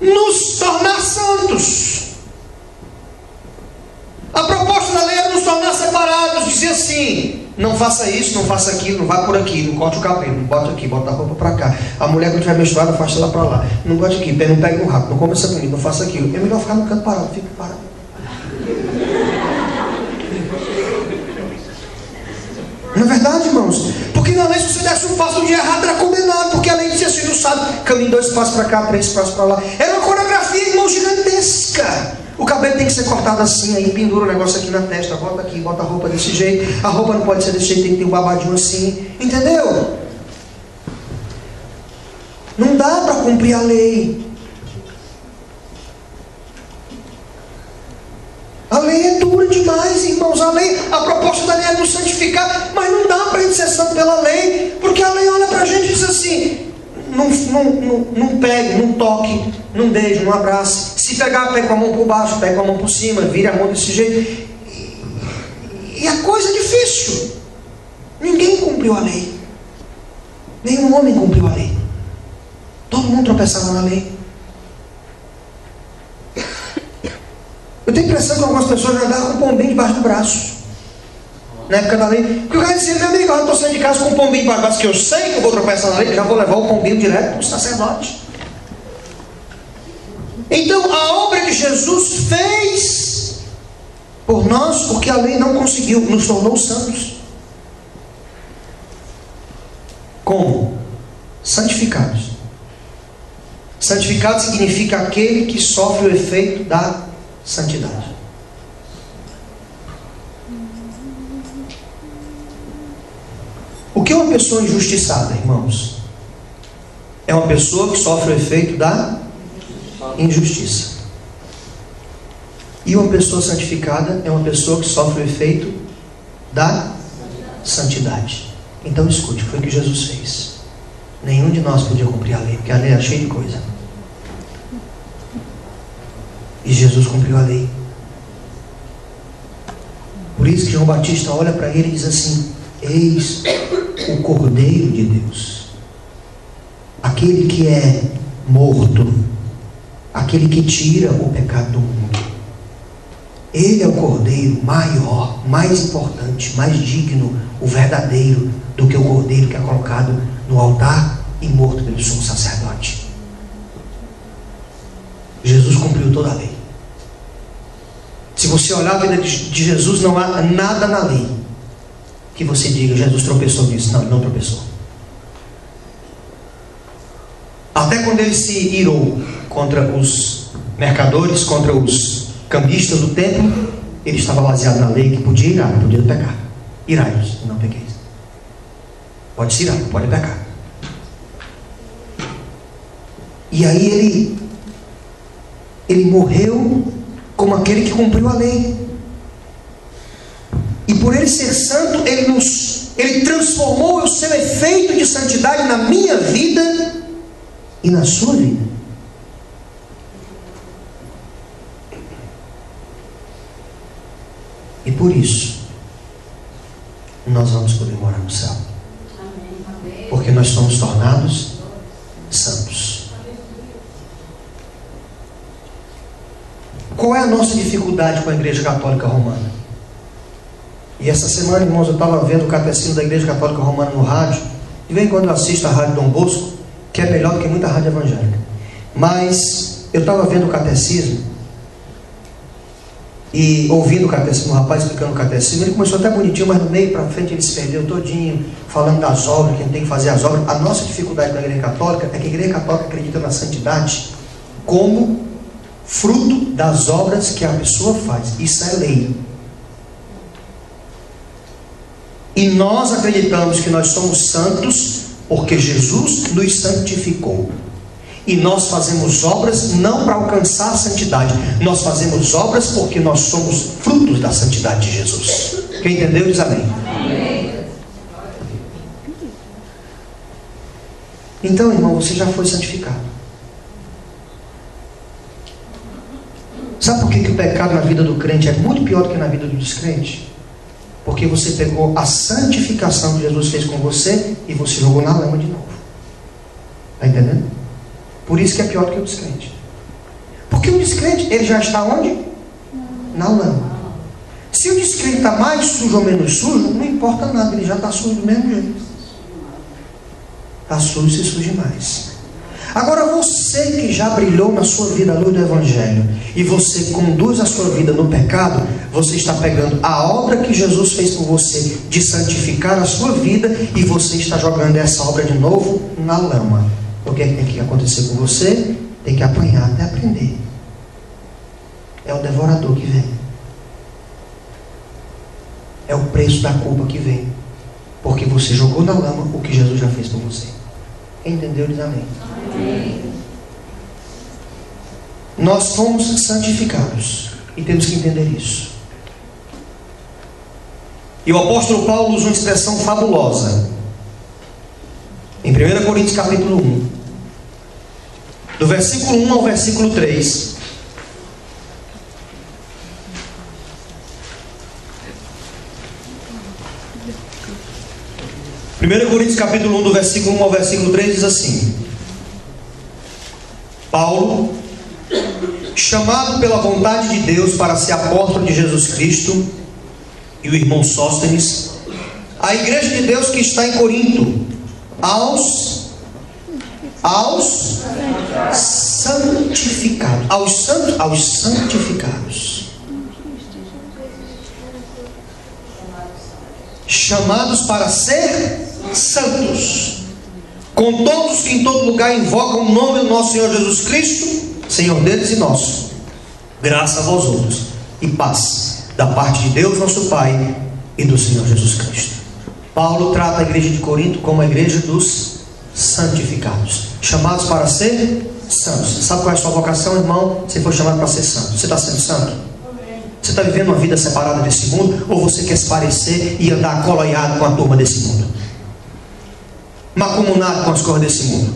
Nos tornar santos. A proposta da lei era nos tornar separados. Dizia assim: não faça isso, não faça aquilo, não vá por aqui, não corte o cabelo, não bota aqui, bota a roupa para cá. A mulher que não estiver menstruada, afasta ela para lá. Não bote aqui, não pegue no rato, não come essa comida, não faça aquilo. É melhor ficar no canto parado, fica parado. Não é verdade, irmãos? Porque na lei, se você desse um passo no dia errado, era condenado. Porque a lei dizia assim: não sabe, caminho 2 passos para cá, 3 passos para lá. Era uma coreografia, irmão, gigantesca. O cabelo tem que ser cortado assim, aí pendura o negócio aqui na testa, bota aqui, bota a roupa desse jeito. A roupa não pode ser desse jeito, tem que ter um babadinho assim. Entendeu? Não dá para cumprir a lei. A lei é dura demais, irmãos. A proposta da lei é nos santificar, mas não dá para a gente ser santo pela lei, porque a lei olha para a gente e diz assim: não pegue, não toque, não beije, não abrace. Se pegar, pegue com a mão por baixo, pegue com a mão por cima, vire a mão desse jeito. E a coisa é difícil. Ninguém cumpriu a lei. Nenhum homem cumpriu a lei. Todo mundo tropeçava na lei. Eu tenho a impressão que algumas pessoas já andavam com um pombinho debaixo do braço. na época da lei. Porque o cara dizia, meu amigo, eu estou saindo de casa com um pombinho para baixo, que eu sei que eu vou tropeçar na lei, já vou levar o pombinho direto para o sacerdote. Então a obra que Jesus fez por nós, porque a lei não conseguiu, nos tornou santos. Como? Santificados. Santificado significa aquele que sofre o efeito da santidade. O que é uma pessoa injustiçada, irmãos? É uma pessoa que sofre o efeito da injustiça. E uma pessoa santificada é uma pessoa que sofre o efeito da santidade. Então escute, foi o que Jesus fez. Nenhum de nós podia cumprir a lei, porque a lei era cheia de coisa. E Jesus cumpriu a lei. Por isso que João Batista olha para ele e diz assim: eis o Cordeiro de Deus, aquele que é morto, aquele que tira o pecado do mundo. Ele é o Cordeiro maior, mais importante, mais digno, o verdadeiro, do que o Cordeiro que é colocado no altar e morto pelo sumo sacerdote. Jesus cumpriu toda a lei. Se você olhar a vida de Jesus, não há nada na lei que você diga, Jesus tropeçou nisso. Não, ele não tropeçou. Até quando ele se irou contra os mercadores, contra os cambistas do templo, ele estava baseado na lei que podia irar, não podia pecar. Irai-vos, não pequeis. Pode se irar, pode pecar. E aí ele morreu como aquele que cumpriu a lei. E por ele ser santo, ele transformou o seu efeito de santidade na minha vida e na sua vida. E por isso nós vamos poder morar no céu. Porque nós somos tornados santos. Qual é a nossa dificuldade com a Igreja Católica Romana? E essa semana, irmãos, eu estava vendo o catecismo da Igreja Católica Romana no rádio. De vez em quando eu assisto a Rádio Dom Bosco, que é melhor do que muita rádio evangélica. Mas eu estava vendo o catecismo e ouvindo o catecismo, o rapaz explicando o catecismo. Ele começou até bonitinho, mas no meio para frente ele se perdeu todinho, falando das obras, que a gente tem que fazer as obras. A nossa dificuldade com a Igreja Católica é que a Igreja Católica acredita na santidade como fruto das obras que a pessoa faz. Isso é lei. E nós acreditamos que nós somos santos porque Jesus nos santificou. E nós fazemos obras não para alcançar a santidade. Nós fazemos obras porque nós somos frutos da santidade de Jesus. Quem entendeu diz amém. Amém. Então, irmão, você já foi santificado. Sabe por que o pecado na vida do crente é muito pior do que na vida do descrente? Porque você pegou a santificação que Jesus fez com você e você jogou na lama de novo. Está entendendo? Por isso que é pior do que o descrente. Porque o descrente, ele já está onde? Na lama. Se o descrente está mais sujo ou menos sujo, não importa nada, ele já está sujo do mesmo jeito. Está sujo, se suje mais. Agora você que já brilhou na sua vida a luz do Evangelho e você conduz a sua vida no pecado, você está pegando a obra que Jesus fez por você de santificar a sua vida e você está jogando essa obra de novo na lama. O que é que tem que acontecer com você? Tem que apanhar até aprender. É o devorador que vem. É o preço da culpa que vem. Porque você jogou na lama o que Jesus já fez por você. Quem entendeu diz amém. Amém. Nós fomos santificados e temos que entender isso. E o apóstolo Paulo usa uma expressão fabulosa em 1 Coríntios capítulo 1, do versículo 1 ao versículo 3. Primeiro Coríntios capítulo 1, do versículo 1 ao versículo 3 diz assim: Paulo, chamado pela vontade de Deus para ser apóstolo de Jesus Cristo, e o irmão Sóstenes, a igreja de Deus que está em Corinto, aos santificados, aos santificados, chamados para ser santos, com todos que em todo lugar invocam o nome do nosso Senhor Jesus Cristo, Senhor deles e nosso. Graça a vós outros e paz da parte de Deus nosso Pai e do Senhor Jesus Cristo. Paulo trata a igreja de Corinto como a igreja dos santificados, chamados para ser santos. Sabe qual é a sua vocação, irmão? Você foi chamado para ser santo. Você está sendo santo? Você está vivendo uma vida separada desse mundo? Ou você quer se parecer e andar coloiado com a turma desse mundo, macumunado com as coisas desse mundo?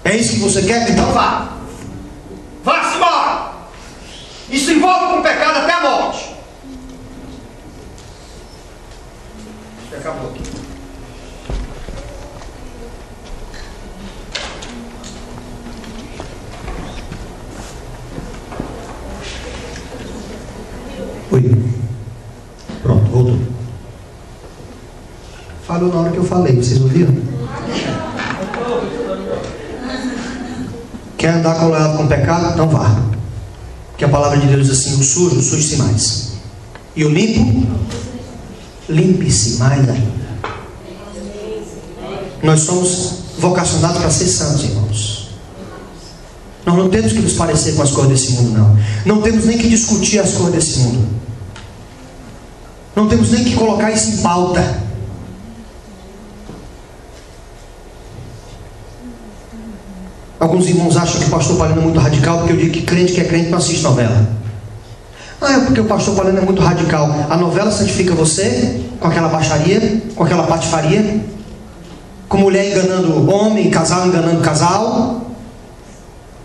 É isso que você quer? Então vá! Vá-se embora! E se envolva com o pecado até a morte. Acabou aqui. Oi. Pronto, voltou. Falou na hora que eu falei, vocês ouviram? Quer andar colado com o pecado? Então vá. Que a palavra de Deus diz assim: o sujo, suje-se mais. E o limpo, limpe-se mais ainda. Nós somos vocacionados para ser santos, irmãos. Nós não temos que nos parecer com as coisas desse mundo, não. Não temos nem que discutir as coisas desse mundo. Não temos nem que colocar isso em pauta. Alguns irmãos acham que o pastor Palino é muito radical porque eu digo que crente que é crente não assiste novela. É porque o pastor Palino é muito radical. A novela santifica você com aquela baixaria, com aquela patifaria, com mulher enganando homem, casal enganando casal,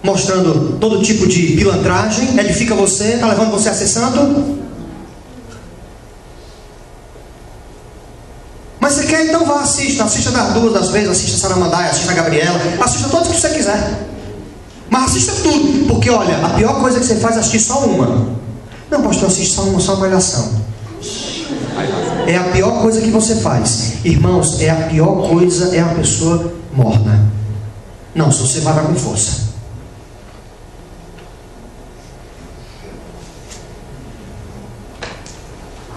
mostrando todo tipo de pilantragem. Edifica você, está levando você a ser santo. Mas você quer, então vá, assista das duas, das vezes, assista a Saramandaia, assista a Gabriela, assista todos que você quiser. Mas assista tudo, porque olha, a pior coisa que você faz é assistir só uma. Não, pastor, assiste só uma malhação. É a pior coisa que você faz. Irmãos, é a pior coisa, é uma pessoa morna. Não, se você vai com força.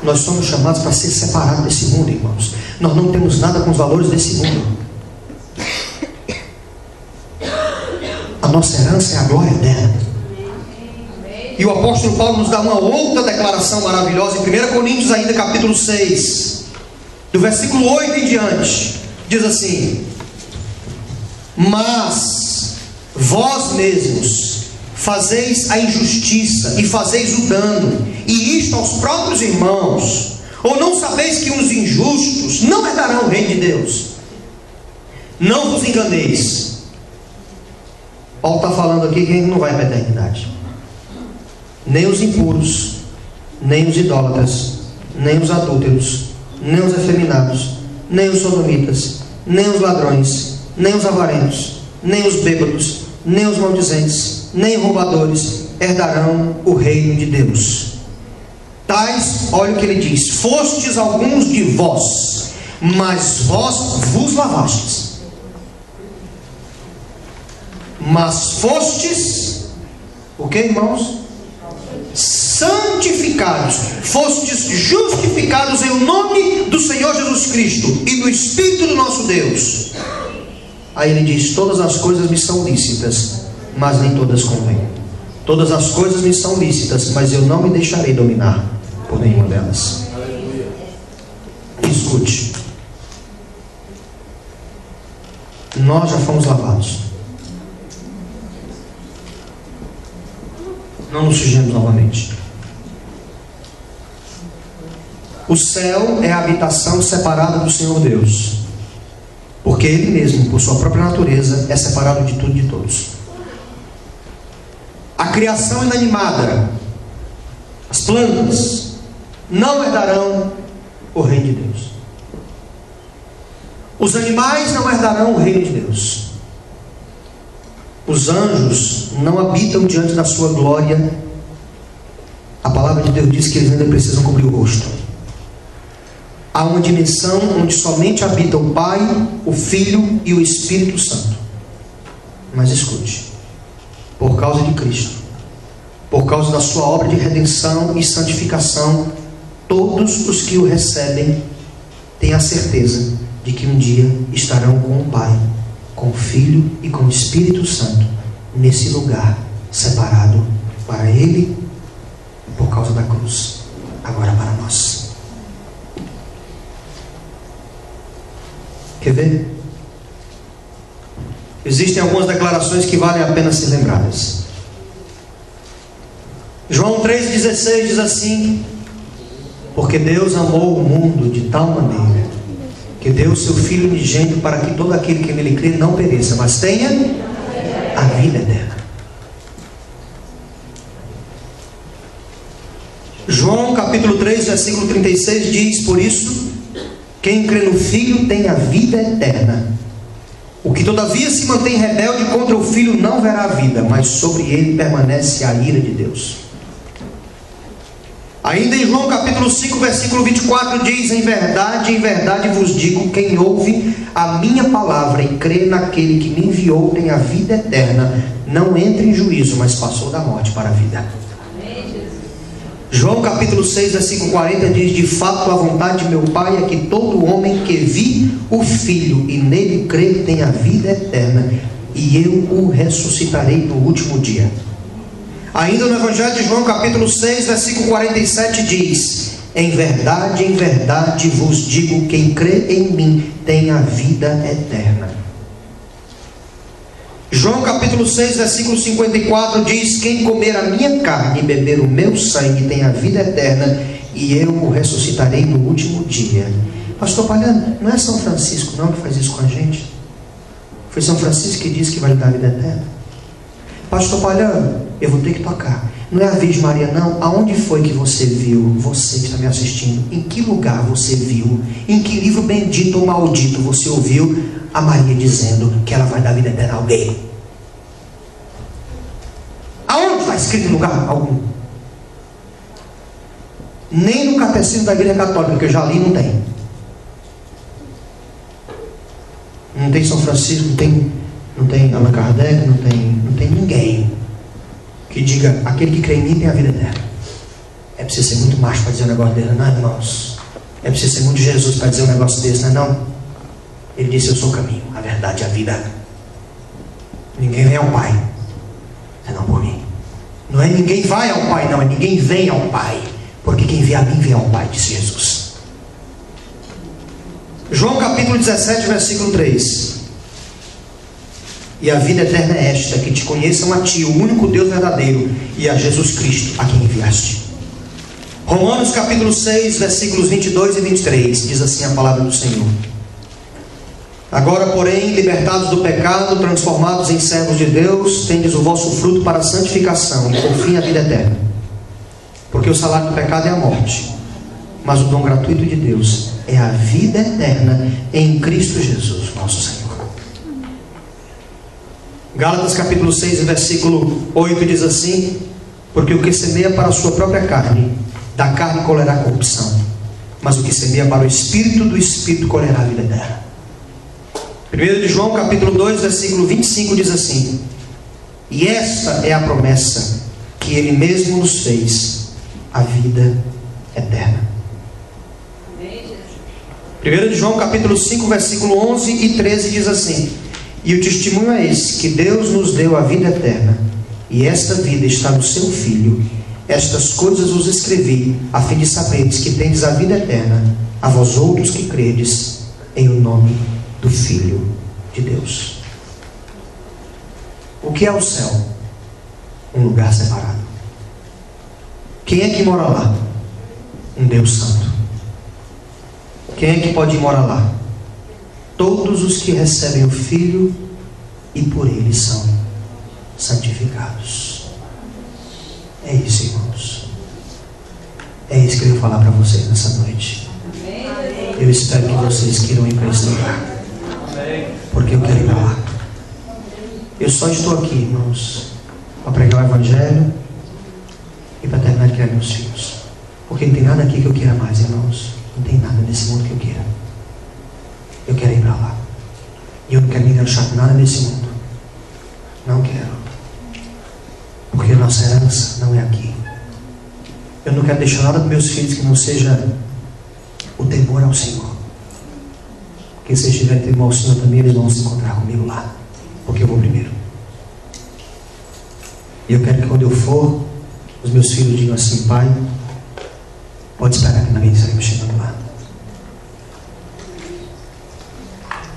Nós somos chamados para ser separados desse mundo, irmãos. Nós não temos nada com os valores desse mundo. A nossa herança é a glória eterna. E o apóstolo Paulo nos dá uma outra declaração maravilhosa em 1 Coríntios ainda, capítulo 6, do versículo 8 em diante. Diz assim: mas vós mesmos fazeis a injustiça e fazeis o dano, e isto aos próprios irmãos. Ou não sabeis que os injustos não herdarão o reino de Deus? Não vos enganeis. Paulo está falando aqui que não vai para a eternidade. Nem os impuros, nem os idólatras, nem os adúlteros, nem os efeminados, nem os sodomitas, nem os ladrões, nem os avarentos, nem os bêbados, nem os maldizentes, nem roubadores herdarão o reino de Deus. Tais, olha o que ele diz: fostes alguns de vós, mas vós vos lavastes. Mas fostes, o que, irmãos? Santificados, fostes justificados em o nome do Senhor Jesus Cristo e do Espírito do nosso Deus. Aí ele diz: todas as coisas me são lícitas, mas nem todas convêm. Todas as coisas me são lícitas, mas eu não me deixarei dominar por nenhuma delas. Escute, nós já fomos lavados. Não nos sujemos novamente. O céu é a habitação separada do Senhor Deus, porque Ele mesmo, por sua própria natureza, é separado de tudo e de todos. A criação inanimada, as plantas, não herdarão o reino de Deus. Os animais não herdarão o reino de Deus. Os anjos não habitam diante da sua glória. A palavra palavra de Deus diz que eles ainda precisam cobrir o rosto. Há uma dimensão onde somente habita o Pai, o Filho e o Espírito Santo. Mas escute, por causa de Cristo, por causa da sua obra de redenção e santificação, todos os que o recebem têm a certeza de que um dia estarão com o Pai, com o Filho e com o Espírito Santo, nesse lugar separado para Ele, por causa da cruz, agora para nós. Quer ver? Existem algumas declarações que valem a pena ser lembradas. João 3,16 diz assim: porque Deus amou o mundo de tal maneira que deu o seu Filho unigênito para que todo aquele que nele crê não pereça, mas tenha a vida eterna. João capítulo 3, versículo 36 diz: por isso, quem crê no Filho tem a vida eterna. O que todavia se mantém rebelde contra o Filho não verá a vida, mas sobre ele permanece a ira de Deus. Ainda em João capítulo 5, versículo 24 diz: em verdade vos digo, quem ouve a minha palavra e crê naquele que me enviou tem a vida eterna, não entra em juízo, mas passou da morte para a vida. João capítulo 6, versículo 40 diz: de fato a vontade de meu Pai é que todo homem que vi o Filho e nele crê tenha a vida eterna, e eu o ressuscitarei no último dia. Ainda no Evangelho de João capítulo 6, versículo 47 diz: em verdade vos digo, quem crê em mim tem a vida eterna. João capítulo 6, versículo 54 diz: quem comer a minha carne e beber o meu sangue tem a vida eterna, e eu o ressuscitarei no último dia. Pastor Palhano, não é São Francisco não que faz isso com a gente? Foi São Francisco que disse que vai lhe dar a vida eterna. Pastor Palhano, eu vou ter que tocar. Não é a Virgem Maria não? Aonde foi que você viu, você que está me assistindo, em que lugar você viu, em que livro bendito ou maldito você ouviu a Maria dizendo que ela vai dar vida eterna a alguém? Aonde está escrito em lugar algum? Nem no catecismo da Igreja Católica, que eu já li, não tem. Não tem São Francisco, não tem Allan Kardec, não tem ninguém que diga, aquele que crê em mim tem a vida eterna. É preciso ser muito macho para dizer um negócio desse, não é, irmãos? É preciso ser muito Jesus para dizer um negócio desse, não é não? Ele disse: eu sou o caminho, a verdade e a vida. Ninguém vem ao Pai senão por mim. Não é ninguém vai ao Pai, não, é ninguém vem ao Pai, porque quem vê a mim vê ao Pai, disse Jesus. João capítulo 17, versículo 3: e a vida eterna é esta, que te conheçam a ti, o único Deus verdadeiro, e a Jesus Cristo, a quem enviaste. Romanos capítulo 6, versículos 22 e 23, diz assim a palavra do Senhor: agora, porém, libertados do pecado, transformados em servos de Deus, tendes o vosso fruto para a santificação e por fim a vida eterna. Porque o salário do pecado é a morte, mas o dom gratuito de Deus é a vida eterna em Cristo Jesus, nosso Senhor. Gálatas capítulo 6, versículo 8 diz assim: porque o que semeia para a sua própria carne, da carne colherá corrupção, mas o que semeia para o Espírito, do Espírito colherá a vida eterna. 1 de João capítulo 2, versículo 25 diz assim: e esta é a promessa que Ele mesmo nos fez, a vida eterna. 1 de João capítulo 5, versículo 11 e 13 diz assim: e o testemunho é esse, que Deus nos deu a vida eterna, e esta vida está no seu Filho. Estas coisas vos escrevi, a fim de saberes que tendes a vida eterna, a vós outros que credes em o nome do Filho de Deus. O que é o céu? Um lugar separado. Quem é que mora lá? Um Deus santo. Quem é que pode morar lá? Todos os que recebem o Filho e por Ele são santificados. É isso, irmãos. É isso que eu vou falar para vocês nessa noite. Eu espero que vocês queiram ir para esse lugar, porque eu quero ir para lá. Eu só estou aqui, irmãos, para pregar o Evangelho, e para terminar de criar meus filhos. Porque não tem nada aqui que eu queira mais, irmãos. Não tem nada nesse mundo que eu queira. Eu quero ir para lá. E eu não quero me enganchar com nada nesse mundo. Não quero. Porque a nossa herança não é aqui. Eu não quero deixar nada para meus filhos que não seja o temor ao Senhor. Porque se eles tiverem temor ao Senhor também, eles vão se encontrar comigo lá. Porque eu vou primeiro. E eu quero que quando eu for, os meus filhos digam assim: pai, pode esperar que nós estaremos chegando lá.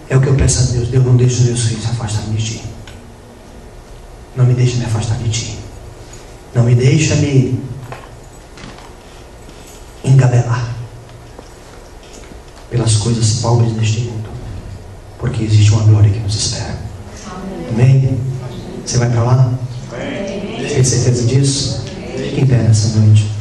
É o que eu peço a Deus. Deus, não deixe os meus filhos se afastarem de ti. Não me deixe me afastar de ti. Não me deixe me engabelar pelas coisas pobres deste mundo. Porque existe uma glória que nos espera. Amém? Você vai para lá? Tem certeza disso? Fique em pé nessa noite.